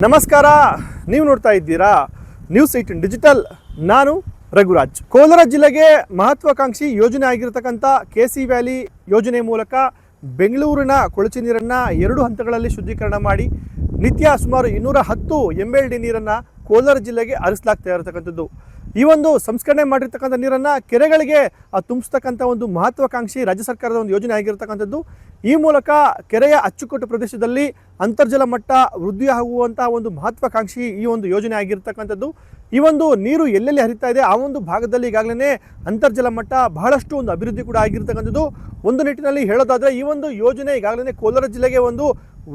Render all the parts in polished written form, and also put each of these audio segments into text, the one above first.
ನಮಸ್ಕಾರ, ನೀವು ನೋಡ್ತಾ ಇದ್ದೀರಾ ನ್ಯೂಸ್ 18 ಡಿಜಿಟಲ್. ನಾನು ರಘುರಾಜ್. ಕೋಲಾರ ಜಿಲ್ಲೆಗೆ ಮಹತ್ವಾಕಾಂಕ್ಷಿ ಯೋಜನೆ ಆಗಿರತಕ್ಕಂಥ ಕೆಸಿ ವ್ಯಾಲಿ ಯೋಜನೆ ಮೂಲಕ ಬೆಂಗಳೂರಿನ ಕೊಳಚೆ ನೀರನ್ನು 2 ಹಂತಗಳಲ್ಲಿ ಶುದ್ಧೀಕರಣ ಮಾಡಿ ನಿತ್ಯ ಸುಮಾರು 210 MLD ನೀರನ್ನು ಕೋಲಾರ ಜಿಲ್ಲೆಗೆ ಹರಿಸಲಾಗ್ತಾ ಇರತಕ್ಕಂಥದ್ದು. ಈ ಒಂದು ಸಂಸ್ಕರಣೆ ಮಾಡಿರ್ತಕ್ಕಂಥ ನೀರನ್ನು ಕೆರೆಗಳಿಗೆ ತುಂಬಿಸ್ತಕ್ಕಂಥ ಒಂದು ಮಹತ್ವಾಕಾಂಕ್ಷಿ ರಾಜ್ಯ ಸರ್ಕಾರದ ಒಂದು ಯೋಜನೆ ಆಗಿರತಕ್ಕಂಥದ್ದು. ಈ ಮೂಲಕ ಕೆರೆಯ ಅಚ್ಚುಕಟ್ಟು ಪ್ರದೇಶದಲ್ಲಿ ಅಂತರ್ಜಲ ಮಟ್ಟ ವೃದ್ಧಿ ಆಗುವಂತಹ ಒಂದು ಮಹತ್ವಾಕಾಂಕ್ಷಿ ಈ ಒಂದು ಯೋಜನೆ ಆಗಿರತಕ್ಕಂಥದ್ದು. ಈ ಒಂದು ನೀರು ಎಲ್ಲೆಲ್ಲಿ ಹರಿತಾ ಇದೆ ಆ ಒಂದು ಭಾಗದಲ್ಲಿ ಈಗಾಗಲೇ ಅಂತರ್ಜಲ ಮಟ್ಟ ಬಹಳಷ್ಟು ಒಂದು ಅಭಿವೃದ್ಧಿ ಕೂಡ ಆಗಿರ್ತಕ್ಕಂಥದ್ದು. ಒಂದು ನಿಟ್ಟಿನಲ್ಲಿ ಹೇಳೋದಾದರೆ ಈ ಒಂದು ಯೋಜನೆ ಈಗಾಗಲೇ ಕೋಲಾರ ಜಿಲ್ಲೆಗೆ ಒಂದು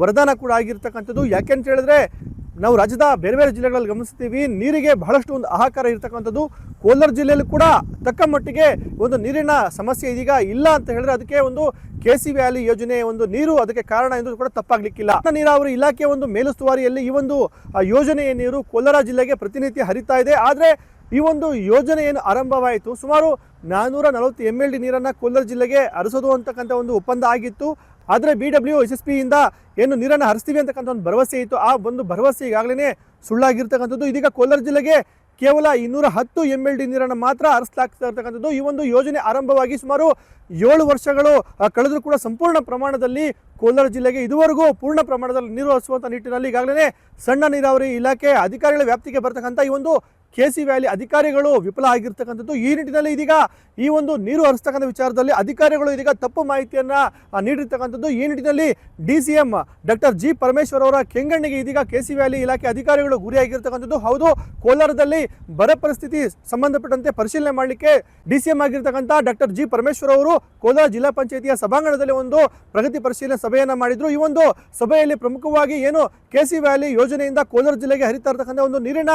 ವರದಾನ ಕೂಡ ಆಗಿರ್ತಕ್ಕಂಥದ್ದು. ಯಾಕೆಂತ ಹೇಳಿದ್ರೆ ನಾವು ರಾಜ್ಯದ ಬೇರೆ ಬೇರೆ ಜಿಲ್ಲೆಗಳಲ್ಲಿ ಗಮನಿಸ್ತೀವಿ, ನೀರಿಗೆ ಬಹಳಷ್ಟು ಒಂದು ಹಾಹಾಕಾರ ಇರತಕ್ಕಂಥದ್ದು. ಕೋಲಾರ ಜಿಲ್ಲೆಯಲ್ಲಿ ಕೂಡ ತಕ್ಕ ಮಟ್ಟಿಗೆ ಒಂದು ನೀರಿನ ಸಮಸ್ಯೆ ಇದೀಗ ಇಲ್ಲ ಅಂತ ಹೇಳಿದ್ರೆ ಅದಕ್ಕೆ ಒಂದು ಕೆಸಿ ವ್ಯಾಲಿ ಯೋಜನೆ ಒಂದು ನೀರು ಅದಕ್ಕೆ ಕಾರಣ ಎಂದು ಕೂಡ ತಪ್ಪಾಗ್ಲಿಕ್ಕಿಲ್ಲ. ನೀರಾವರಿ ಇಲಾಖೆ ಒಂದು ಮೇಲುಸ್ತುವಾರಿಯಲ್ಲಿ ಈ ಒಂದು ಯೋಜನೆಯ ನೀರು ಕೋಲಾರ ಜಿಲ್ಲೆಗೆ ಪ್ರತಿನಿತ್ಯ ಹರಿತಾ ಇದೆ. ಆದರೆ ಈ ಒಂದು ಯೋಜನೆ ಏನು ಆರಂಭವಾಯಿತು, ಸುಮಾರು 440 MLD ನೀರನ್ನು ಕೋಲಾರ ಜಿಲ್ಲೆಗೆ ಹರಿಸೋದು ಅಂತಕ್ಕಂಥ ಒಂದು ಒಪ್ಪಂದ ಆಗಿತ್ತು. ಆದರೆ BWSSB ಇಂದ ಏನು ನೀರನ್ನು ಹರಿಸ್ತೀವಿ ಅಂತಕ್ಕಂಥ ಒಂದು ಭರವಸೆ ಇತ್ತು. ಆ ಒಂದು ಭರವಸೆ ಈಗಾಗಲೇ ಸುಳ್ಳಾಗಿರ್ತಕ್ಕಂಥದ್ದು. ಇದೀಗ ಕೋಲಾರ ಜಿಲ್ಲೆಗೆ ಕೇವಲ 210 MLD ನೀರನ್ನು ಮಾತ್ರ ಹರಿಸಲಾಗ್ತಾ ಇರ್ತಕ್ಕಂಥದ್ದು. ಈ ಒಂದು ಯೋಜನೆ ಆರಂಭವಾಗಿ ಸುಮಾರು 7 ವರ್ಷಗಳು ಕಳೆದರೂ ಕೂಡ ಸಂಪೂರ್ಣ ಪ್ರಮಾಣದಲ್ಲಿ ಕೋಲಾರ ಜಿಲ್ಲೆಗೆ ಇದುವರೆಗೂ ಪೂರ್ಣ ಪ್ರಮಾಣದಲ್ಲಿ ನೀರು ಹರಿಸುವಂಥ ನಿಟ್ಟಿನಲ್ಲಿ ಈಗಾಗಲೇ ಸಣ್ಣ ನೀರಾವರಿ ಇಲಾಖೆ ಅಧಿಕಾರಿಗಳ ವ್ಯಾಪ್ತಿಗೆ ಬರ್ತಕ್ಕಂಥ ಈ ಒಂದು ಕೆಸಿ ವ್ಯಾಲಿ ಅಧಿಕಾರಿಗಳು ವಿಫಲ ಆಗಿರ್ತಕ್ಕಂಥದ್ದು. ಈ ನಿಟ್ಟಿನಲ್ಲಿ ಇದೀಗ ಈ ಒಂದು ನೀರು ಹರಿಸ್ತಕ್ಕಂಥ ವಿಚಾರದಲ್ಲಿ ಅಧಿಕಾರಿಗಳು ಇದೀಗ ತಪ್ಪು ಮಾಹಿತಿಯನ್ನು ನೀಡಿರ್ತಕ್ಕಂಥದ್ದು. ಈ ನಿಟ್ಟಿನಲ್ಲಿ DCM ಡಾಕ್ಟರ್ G ಪರಮೇಶ್ವರ್ ಅವರ ಕೆಂಗಣ್ಣಿಗೆ ಇದೀಗ ಕೆಸಿ ವ್ಯಾಲಿ ಇಲಾಖೆ ಅಧಿಕಾರಿಗಳು ಗುರಿಯಾಗಿರ್ತಕ್ಕಂಥದ್ದು. ಹೌದು, ಕೋಲಾರದಲ್ಲಿ ಬರ ಪರಿಸ್ಥಿತಿ ಸಂಬಂಧಪಟ್ಟಂತೆ ಪರಿಶೀಲನೆ ಮಾಡಲಿಕ್ಕೆ DCM ಆಗಿರ್ತಕ್ಕಂಥ ಡಾಕ್ಟರ್ G ಪರಮೇಶ್ವರ್ ಅವರು ಕೋಲಾರ ಜಿಲ್ಲಾ ಪಂಚಾಯಿತಿಯ ಸಭಾಂಗಣದಲ್ಲಿ ಒಂದು ಪ್ರಗತಿ ಪರಿಶೀಲನೆ ಸಭೆಯನ್ನು ಮಾಡಿದ್ರು. ಈ ಒಂದು ಸಭೆಯಲ್ಲಿ ಪ್ರಮುಖವಾಗಿ ಏನು ಕೆಸಿ ವ್ಯಾಲಿ ಯೋಜನೆಯಿಂದ ಕೋಲಾರ ಜಿಲ್ಲೆಗೆ ಹರಿತಾ ಇರತಕ್ಕಂಥ ಒಂದು ನೀರಿನ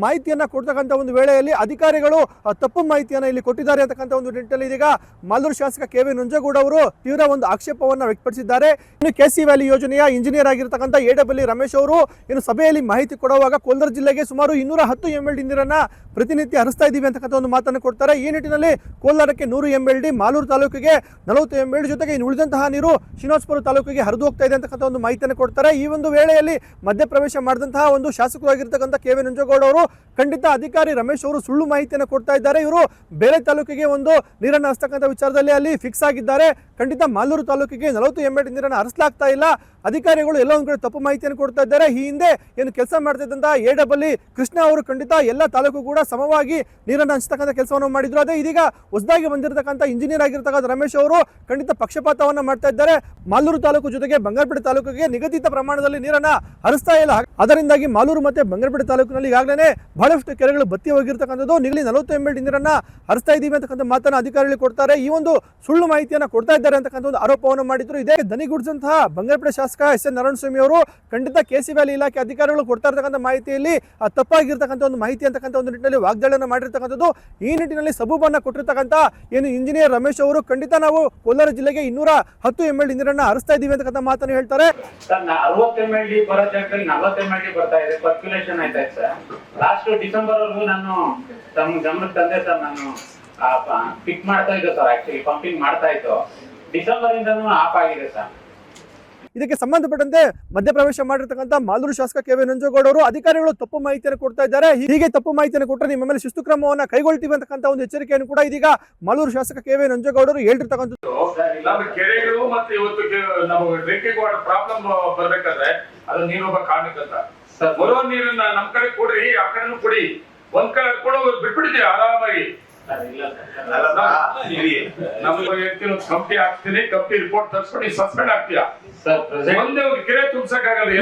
ಮಾಹಿತಿಯನ್ನು ಕೊಡ್ತಕ್ಕಂಥ ಒಂದು ವೇಳೆಯಲ್ಲಿ ಅಧಿಕಾರಿಗಳು ತಪ್ಪು ಮಾಹಿತಿಯನ್ನು ಇಲ್ಲಿ ಕೊಟ್ಟಿದ್ದಾರೆ ಅಂತಕ್ಕಂಥ ಒಂದು ನಿಟ್ಟಿನಲ್ಲಿ ಇದೀಗ ಮಾಲೂರು ಶಾಸಕ KV ನಂಜೇಗೌಡ ಅವರು ತೀವ್ರ ಒಂದು ಆಕ್ಷೇಪವನ್ನು ವ್ಯಕ್ತಪಡಿಸಿದ್ದಾರೆ. ಇನ್ನು ಕೆಸಿ ವ್ಯಾಲಿ ಯೋಜನೆಯ ಇಂಜಿನಿಯರ್ ಆಗಿರ್ತಕ್ಕಂಥ AW ರಮೇಶ್ ಅವರು ಇನ್ನು ಸಭೆಯಲ್ಲಿ ಮಾಹಿತಿ ಕೊಡುವಾಗ ಕೋಲಾರ ಜಿಲ್ಲೆಗೆ ಸುಮಾರು 210 MLD ನೀರನ್ನ ಪ್ರತಿನಿತ್ಯ ಹರಿಸ್ತಾ ಇದ್ದೀವಿ ಅಂತಕ್ಕಂಥ ಒಂದು ಮಾತನ್ನು ಕೊಡ್ತಾರೆ. ಈ ನಿಟ್ಟಿನಲ್ಲಿ ಕೋಲಾರಕ್ಕೆ 100 MLD, ಮಾಲೂರು ತಾಲೂಕಿಗೆ 40 MLD ಜೊತೆಗೆ ಇನ್ನು ಉಳಿದಂತಹ ನೀರು ಶ್ರೀನಿವಾಸಪುರ ತಾಲೂಕಿಗೆ ಹರಿದು ಹೋಗ್ತಾ ಇದೆ ಅಂತಕ್ಕಂಥ ಒಂದು ಮಾಹಿತಿಯನ್ನು ಕೊಡ್ತಾರೆ. ಈ ಒಂದು ವೇಳೆಯಲ್ಲಿ ಮಧ್ಯಪ್ರವೇಶ ಮಾಡಿದಂತಹ ಒಂದು ಶಾಸಕರು ಆಗಿರ್ತಕ್ಕಂಥ KV ನಂಜೇಗೌಡ ಅವರು ಖಂಡಿತ ಅಧಿಕಾರಿ ರಮೇಶ್ ಅವರು ಸುಳ್ಳು ಮಾಹಿತಿಯನ್ನು ಕೊಡ್ತಾ ಇದ್ದಾರೆ, ಇವರು ಬೇರೆ ತಾಲೂಕಿಗೆ ಒಂದು ನೀರನ್ನು ಹರಿಸ್ತಕ್ಕಂಥ ವಿಚಾರದಲ್ಲಿ ಅಲ್ಲಿ ಫಿಕ್ಸ್ ಆಗಿದ್ದಾರೆ, ಖಂಡಿತ ಮಾಲೂರು ತಾಲೂಕಿಗೆ 40 MLD ನೀರನ್ನು ಹರಿಸಲಾಗ್ತಾ ಇಲ್ಲ, ಅಧಿಕಾರಿಗಳು ಎಲ್ಲ ಒಂದು ಕಡೆ ತಪ್ಪು ಮಾಹಿತಿಯನ್ನು ಕೊಡ್ತಾ ಇದ್ದಾರೆ. ಈ ಹಿಂದೆ ಏನು ಕೆಲಸ ಮಾಡ್ತಾ ಇದ್ದಂತಹ AW ಕೃಷ್ಣ ಅವರು ಖಂಡಿತ ಎಲ್ಲ ತಾಲೂಕು ಕೂಡ ಸಮವಾಗಿ ನೀರನ್ನು ಹಂಚತಕ್ಕಂಥ ಕೆಲಸವನ್ನು ಮಾಡಿದ್ರು. ಅದೇ ಇದೀಗ ಹೊಸದಾಗಿ ಬಂದಿರತಕ್ಕಂಥ ಇಂಜಿನಿಯರ್ ಆಗಿರ್ತಕ್ಕಂಥ ರಮೇಶ್ ಅವರು ಖಂಡಿತ ಪಕ್ಷಪಾತವನ್ನು ಮಾಡ್ತಾ ಇದ್ದಾರೆ. ಮಾಲೂರು ತಾಲೂಕು ಜೊತೆಗೆ ಬಂಗಾರಪೇಟೆ ತಾಲೂಕಿಗೆ ನಿಗದಿತ ಪ್ರಮಾಣದಲ್ಲಿ ನೀರನ್ನು ಹರಿಸ್ತಾ ಇಲ್ಲ. ಅದರಿಂದಾಗಿ ಮಾಲೂರು ಮತ್ತೆ ಬಂಗಾರಪೇಟೆ ತಾಲೂಕಿನಲ್ಲಿ ಈಗಾಗಲೇ ಬಹಳಷ್ಟು ಕೆರೆಗಳು ಬತ್ತಿ ಹೋಗಿರ್ತಕ್ಕಂಥದ್ದು. ನಿಗಲಿ 40 MLD ನೀರನ್ನ ಹರಿಸ್ತಾ ಇದ್ದೀವಿ ಅಂತಕ್ಕಂಥ ಮಾತನ್ನು ಅಧಿಕಾರಿಗಳು ಕೊಡ್ತಾರೆ. ಈ ಒಂದು ಸುಳ್ಳು ಮಾಹಿತಿಯನ್ನು ಕೊಡ್ತಾ ಇದ್ದಾರೆ ಅಂತಕ್ಕಂಥ ಒಂದು ಆರೋಪವನ್ನು ಮಾಡಿದ್ರು. ಇದೇ ದನಿಗುಡಿಸಿದಂತಹ ಬಂಗಾರಪೇಟೆ ಶಾಸಕ SN ನಾರಾಯಣಸ್ವಾಮಿ ಅವರು ಖಂಡಿತ ಕೆಸಿ ವ್ಯಾಲಿ ಇಲಾಖೆ ಅಧಿಕಾರಿಗಳು ಕೊಡ್ತಾ ಇರ್ತಕ್ಕಂಥ ಮಾಹಿತಿಯಲ್ಲಿ ತಪ್ಪಾಗಿರ್ತಕ್ಕಂಥ ಒಂದು ಮಾಹಿತಿ ಅಂತಕ್ಕಂಥ ಒಂದು ನಿಟ್ಟಿನಲ್ಲಿ ವಾಗ್ದಾಳಿಯನ್ನು ಮಾಡಿರ್ತಕ್ಕಂಥದ್ದು. ಈ ನಿಟ್ಟಿನಲ್ಲಿ ಸಬೂಬನ್ನು ಕೊಟ್ಟಿರ್ತಕ್ಕಂಥ ಏನು ಇಂಜಿನಿಯರ್ ರಮೇಶ್ ಅವರು ಖಂಡಿತ ನಾವು ಕೋಲಾರ ಜಿಲ್ಲೆಗೆ 210 MLD ನೀರನ್ನ ಹರಿಸ್ತಾ ಇದ್ದೀವಿ ಅಂತಕ್ಕಂಥ ಮಾತನ್ನು ಹೇಳ್ತಾರೆ. 60 MLD ಬರೋ ಜಾಗದಲ್ಲಿ 40 MLD ಬರ್ತಾ ಇದೆ, ಸರ್ಕ್ಯುಲೇಷನ್ ಆಯ್ತಾ ಇದೆ ಸರ್. ಲಾಸ್ಟ್ ಡಿಸೆಂಬರ್ ವರೆಗೂ ನಾನು ತಮ್ಮ ಗಮನಕ್ಕೆ ತಂದೆ ಸರ್. ನಾನು ಪಿಕ್ ಮಾಡ್ತಾ ಇದ್ದೆ ಸರ್, ಆಕ್ಚುಲಿ ಪಂಪಿಂಗ್ ಮಾಡ್ತಾ ಇತ್ತು. ಡಿಸೆಂಬರ್ ಇಂದನೂ ಆಫ್ ಆಗಿದೆ ಸರ್. ಇದಕ್ಕೆ ಸಂಬಂಧಪಟ್ಟಂತೆ ಮಧ್ಯಪ್ರವೇಶ ಮಾಡಿರ್ತಕ್ಕಂಥ ಮಾಲೂರು ಶಾಸಕ KV ನಂಜೇಗೌಡ ಅವರು ಅಧಿಕಾರಿಗಳು ತಪ್ಪು ಮಾಹಿತಿಯನ್ನು ಕೊಡ್ತಾ ಇದ್ದಾರೆ, ಹೀಗೆ ತಪ್ಪು ಮಾಹಿತಿಯನ್ನು ಕೊಟ್ಟರೆ ನಿಮ್ಮ ಮೇಲೆ ಶಿಸ್ತು ಕ್ರಮವನ್ನು ಕೈಗೊಳ್ತೀವಿ ಅಂತಕ್ಕಂಥ ಒಂದು ಎಚ್ಚರಿಕೆಯನ್ನು ಕೂಡ ಇದೀಗ ಮಾಲೂರು ಶಾಸಕ KV ನಂಜೇಗೌಡ ಅವರು ಹೇಳಿರ್ತಕ್ಕಂಥದ್ದು. ಕೆರೆಗಳು ಮತ್ತೆ ಇವತ್ತು ನಾವು ಡ್ರಿಂಕಿಂಗ್ ವಾಟರ್ ಪ್ರಾಬ್ಲಮ್ ಬರ್ಬೇಕಾದ್ರೆ ಅದು ನೀರೊಬ್ಬ ಕಾರಣಕ್ಕಂತ ಬರೋ ನೀರನ್ನ ನಮ್ ಕಡೆ ಕೊಡ್ರಿ, ಆ ಕಡೆನೂ ಕೊಡಿ. ಒಂದ್ ಕಡೆ ಕೊಡೋ ಬಿಟ್ಬಿಟ್ಟಿದ್ದೀವಿ ಆರಾಮಾಗಿ. ಕಂಪ್ನಿ ಹಾಕ್ತೀನಿ, ಕಂಪ್ನಿ ರಿಪೋರ್ಟ್ ತರಿಸ್ಕೊಂಡು ಸಸ್ಪೆಂಡ್ ಆಗ್ತೀಯಾ?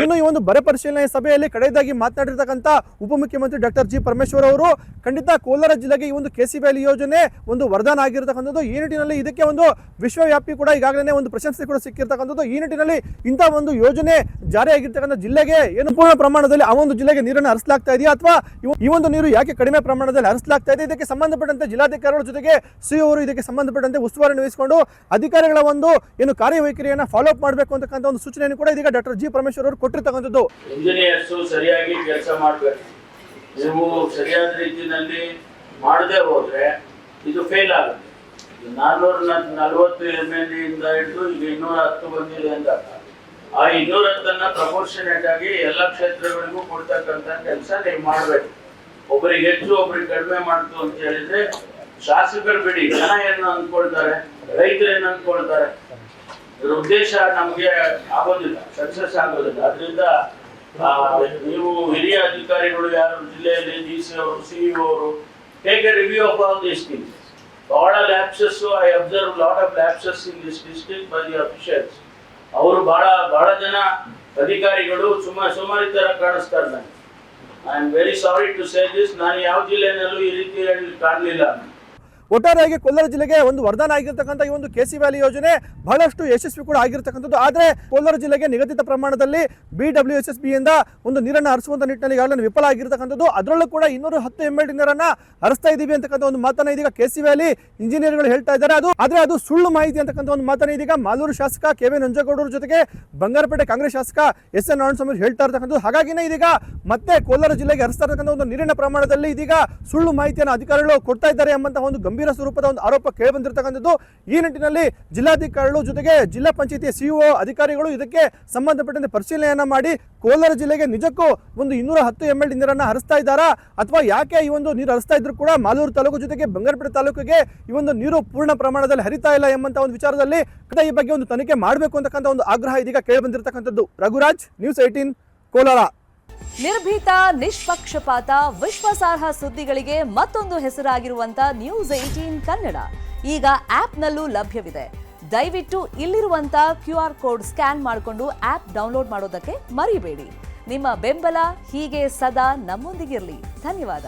ಇನ್ನು ಈ ಒಂದು ಬರ ಪರಿಶೀಲನೆ ಸಭೆಯಲ್ಲಿ ಕಡೆಯದಾಗಿ ಮಾತನಾಡಿರ್ತಕ್ಕಂಥ ಉಪಮುಖ್ಯಮಂತ್ರಿ ಡಾಕ್ಟರ್ G ಪರಮೇಶ್ವರ್ ಅವರು ಖಂಡಿತ ಕೋಲಾರ ಜಿಲ್ಲೆಗೆ ಈ ಒಂದು ಕೆಸಿ ವ್ಯಾಲಿ ಯೋಜನೆ ಒಂದು ವರದಾನ ಆಗಿರತಕ್ಕಂಥದ್ದು. ಈ ನಿಟ್ಟಿನಲ್ಲಿ ಇದಕ್ಕೆ ಒಂದು ವಿಶ್ವವ್ಯಾಪಿ ಕೂಡ ಈಗಾಗಲೇ ಒಂದು ಪ್ರಶಂಸೆ ಕೂಡ ಸಿಕ್ಕಿರ್ತಕ್ಕಂಥದ್ದು. ಈ ನಿಟ್ಟಿನಲ್ಲಿ ಇಂಥ ಒಂದು ಯೋಜನೆ ಜಾರಿಯಾಗಿರ್ತಕ್ಕಂಥ ಜಿಲ್ಲೆಗೆ ಏನು ಪೂರ್ಣ ಪ್ರಮಾಣದಲ್ಲಿ ಆ ಒಂದು ಜಿಲ್ಲೆಗೆ ನೀರನ್ನು ಹರಿಸಲಾಗ್ತಾ ಇದೆಯಾ ಅಥವಾ ಈ ಒಂದು ನೀರು ಯಾಕೆ ಕಡಿಮೆ ಪ್ರಮಾಣದಲ್ಲಿ ಹರಿಸಲಾಗ್ತಾ ಇದೆ, ಇದಕ್ಕೆ ಸಂಬಂಧಪಟ್ಟಂತೆ ಜಿಲ್ಲಾಧಿಕಾರಿಗಳ ಜೊತೆಗೆ CO ಅವರು ಇದಕ್ಕೆ ಸಂಬಂಧಪಟ್ಟಂತೆ ಉಸ್ತುವಾರಿ ವಹಿಸಿಕೊಂಡು ಅಧಿಕಾರಿಗಳ ಒಂದು ಏನು ಕಾರ್ಯವೈಖರಿಯನ್ನು ಫಾಲೋ ಅಪ್ ಮಾಡಬೇಕು ಅಂತ ಒಂದು ಸೂಚನೆಯನ್ನು ಕೂಡ ಇದೀಗ ಡಾಕ್ಟರ್ G ಪರಮೇಶ್ವರ್ ಅವರು ಕೊಟ್ಟಿರ್ತಕ್ಕಂಥದ್ದು. ಇಂಜಿನಿಯರ್ಸ್ ಸರಿಯಾಗಿ ಕೆಲಸ ಮಾಡಬೇಕು. ನೀವು ಸರಿಯಾದ ರೀತಿಯಲ್ಲಿ ಮಾಡದೆ ಹೋದ್ರೆ ಇದು ಫೇಲ್ ಆಗುತ್ತೆ. 440 MLD ಇಂದ ಹಿಡಿದು ಈಗ 210 ಬಂದಿದೆ ಅಂದಾಗ ಆ 210 ಪ್ರಪೋರ್ಷನೇಟ್ ಆಗಿ ಎಲ್ಲ ಕ್ಷೇತ್ರಗಳಿಗೂ ಕೊಡ್ತಕ್ಕಂಥ ಕೆಲಸ ನೀವು ಮಾಡ್ಬೇಕು. ಒಬ್ಬರಿಗೆ ಹೆಚ್ಚು ಒಬ್ಬರಿಗೆ ಕಡಿಮೆ ಮಾಡ್ತು ಅಂತ ಹೇಳಿದ್ರೆ ಶಾಸಕರು ಬಿಡಿ, ಜನ ಏನು ಅಂದ್ಕೊಳ್ತಾರೆ, ರೈತರು ಏನು ಅಂದ್ಕೊಳ್ತಾರೆ, ಇದ್ರ ಉದ್ದೇಶ ನಮ್ಗೆ ಆಗೋದಿಲ್ಲ, ಸಕ್ಸಸ್ ಆಗೋದಿಲ್ಲ. ಅದರಿಂದ ನೀವು ಹಿರಿಯ ಅಧಿಕಾರಿಗಳು ಯಾರು ಜಿಲ್ಲೆಯಲ್ಲಿ DC ಅವರು, CEO ಅವರು, take a review of all these things. ಬಹಳ lapses, I observe lot of lapses in this district by the officials. ಅವರು ಬಹಳ ಜನ ಅಧಿಕಾರಿಗಳು ಸುಮಾರಿ ತರ ಕಾಣಿಸ್ತಾರೆ ನನಗೆ. I am very sorry to say this. ನಾನು ಯಾವ ಜಿಲ್ಲೆನಲ್ಲೂ ಈ ರೀತಿ ಕಾಣಲಿಲ್ಲ. ಒಟ್ಟಾರೆಯಾಗಿ ಕೋಲಾರ ಜಿಲ್ಲೆಗೆ ಒಂದು ವರದಾನ ಆಗಿರ್ತಕ್ಕಂಥ ಈ ಒಂದು KC ವ್ಯಾಲಿ ಯೋಜನೆ ಬಹಳಷ್ಟು ಯಶಸ್ವಿ ಕೂಡ ಆಗಿರ್ತಕ್ಕಂಥದ್ದು. ಆದರೆ ಕೋಲಾರ ಜಿಲ್ಲೆಗೆ ನಿಗದಿತ ಪ್ರಮಾಣದಲ್ಲಿ BWSSB ಇಂದ ಒಂದು ನೀರನ್ನು ಹರಿಸುವಂತ ನಿಟ್ಟಿನಲ್ಲಿ ಈಗಾಗಲೇ ವಿಫಲ ಆಗಿರ್ತಕ್ಕಂಥದ್ದು. ಅದರಲ್ಲೂ ಕೂಡ 210 MLD ನೀರನ್ನ ಹರಿಸ್ತಾ ಇದೀವಿ ಅಂತಕ್ಕಂಥ ಒಂದು ಮಾತನ್ನ ಇದೀಗ KC ವ್ಯಾಲಿ ಇಂಜಿನಿಯರ್ಗಳು ಹೇಳ್ತಾ ಇದ್ದಾರೆ. ಅದು ಸುಳ್ಳು ಮಾಹಿತಿ ಅಂತಕ್ಕಂಥ ಒಂದು ಮಾತನ್ನ ಇದೀಗ ಮಾಲೂರು ಶಾಸಕ KV ನಂಜೇಗೌಡರ ಜೊತೆಗೆ ಬಂಗಾರಪೇಟೆ ಕಾಂಗ್ರೆಸ್ ಶಾಸಕ SN ನಾರಾಯಣಸ್ವಾಮಿ ಹೇಳ್ತಾ ಇರ್ತಕ್ಕಂಥದ್ದು. ಹಾಗಾಗಿನೇ ಇದೀಗ ಮತ್ತೆ ಕೋಲಾರ ಜಿಲ್ಲೆಗೆ ಹರಿಸ್ತಾ ಇರ್ತಕ್ಕಂಥ ಒಂದು ನೀರಿನ ಪ್ರಮಾಣದಲ್ಲಿ ಇದೀಗ ಸುಳ್ಳು ಮಾಹಿತಿಯನ್ನು ಅಧಿಕಾರಿಗಳು ಕೊಡ್ತಾ ಇದ್ದಾರೆ ಎಂಬಂತಹ ಒಂದು ಗಂಭೀರ ಸ್ವರೂಪದ ಒಂದು ಆರೋಪ ಕೇಳಿ ಬಂದಿರತಕ್ಕಂಥದ್ದು. ಈ ನಿಟ್ಟಿನಲ್ಲಿ ಜಿಲ್ಲಾಧಿಕಾರಿಗಳು ಜೊತೆಗೆ ಜಿಲ್ಲಾ ಪಂಚಾಯತಿ CEO ಅಧಿಕಾರಿಗಳು ಇದಕ್ಕೆ ಸಂಬಂಧಪಟ್ಟಂತೆ ಪರಿಶೀಲನೆಯನ್ನ ಮಾಡಿ ಕೋಲಾರ ಜಿಲ್ಲೆಗೆ ನಿಜಕ್ಕೂ ಒಂದು 210 MLD ನೀರನ್ನ ಹರಿಸ್ತಾ ಇದ್ದಾರಾ, ಅಥವಾ ಯಾಕೆ ಈ ಒಂದು ನೀರು ಹರಿಸ್ತಾ ಇದ್ರು ಕೂಡ ಮಾಲೂರು ತಾಲೂಕು ಜೊತೆಗೆ ಬಂಗಾರಪೇಟೆ ತಾಲೂಕಿಗೆ ಈ ಒಂದು ನೀರು ಪೂರ್ಣ ಪ್ರಮಾಣದಲ್ಲಿ ಹರಿತಾ ಇಲ್ಲ ಎಂಬಂತ ಒಂದು ವಿಚಾರದಲ್ಲಿ ಈ ಬಗ್ಗೆ ಒಂದು ತನಿಖೆ ಮಾಡಬೇಕು ಅಂತಕ್ಕಂಥ ಒಂದು ಆಗ್ರಹ ಇದೀಗ ಕೇಳಿ ಬಂದಿರತಕ್ಕಂಥದ್ದು. ರಘುರಾಜ್, ನ್ಯೂಸ್ 18 ಕೋಲಾರ. ನಿರ್ಭೀತ, ನಿಷ್ಪಕ್ಷಪಾತ, ವಿಶ್ವಾಸಾರ್ಹ ಸುದ್ದಿಗಳಿಗೆ ಮತ್ತೊಂದು ಹೆಸರಾಗಿರುವಂತ ನ್ಯೂಸ್ 18 ಕನ್ನಡ ಈಗ ಆಪ್ನಲ್ಲೂ ಲಭ್ಯವಿದೆ. ದಯವಿಟ್ಟು ಇಲ್ಲಿರುವಂತ QR ಕೋಡ್ ಸ್ಕ್ಯಾನ್ ಮಾಡಿಕೊಂಡು ಆಪ್ ಡೌನ್ಲೋಡ್ ಮಾಡೋದಕ್ಕೆ ಮರಿಬೇಡಿ. ನಿಮ್ಮ ಬೆಂಬಲ ಹೀಗೆ ಸದಾ ನಮ್ಮೊಂದಿಗಿರಲಿ. ಧನ್ಯವಾದ.